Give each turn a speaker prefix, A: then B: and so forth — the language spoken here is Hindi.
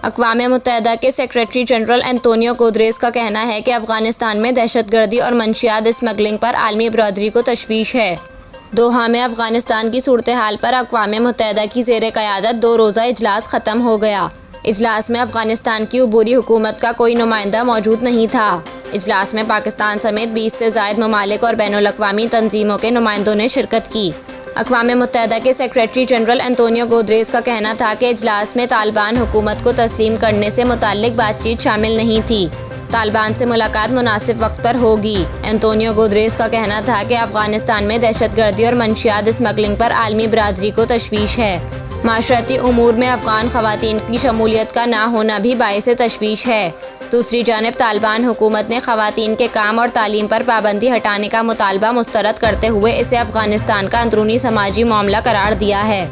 A: अक़वाम मुत्तहिदा के सेक्रेटरी जनरल एंटोनियो गुतेरेस का कहना है कि अफ़गानिस्तान में दहशतगर्दी और मंशियात स्मगलिंग पर आलमी बरादरी को तशवीश है। दोहा में अफ़गानिस्तान की सूरत हाल पर अक़वाम मुत्तहिदा की ज़ेर क़यादत 2 रोज़ा इजलास ख़त्म हो गया। इजलास में अफ़गानिस्तान की अबूरी हुकूमत का कोई नुमाइंदा मौजूद नहीं था। इजलास में पाकिस्तान समेत 20 से ज़ायद ममालिक और बैनुल-अक़वामी तंजीमों के नुमाइंदों ने शिरकत की। अक़वाम मुत्तहिदा के सेक्रेटरी जनरल एंटोनियो गुतेरेस का कहना था कि इजलास में तालिबान हुकूमत को तस्लीम करने से मुताल्लिक बातचीत शामिल नहीं थी। तालिबान से मुलाकात मुनासिब वक्त पर होगी। एंटोनियो गुतेरेस का कहना था कि अफ़गानिस्तान में दहशतगर्दी और मंशियात स्मगलिंग पर आलमी बरादरी को तशवीश है। माशरती उमूर में अफ़गान ख़वातीन की शमूलियत का ना होना भी बाइसे तशवीश है। दूसरी जानिब तालिबान हुकूमत ने ख़वातीन के काम और तालीम पर पाबंदी हटाने का मुतालबा मुस्तरद करते हुए इसे अफ़गानिस्तान का अंदरूनी समाजी मामला करार दिया है।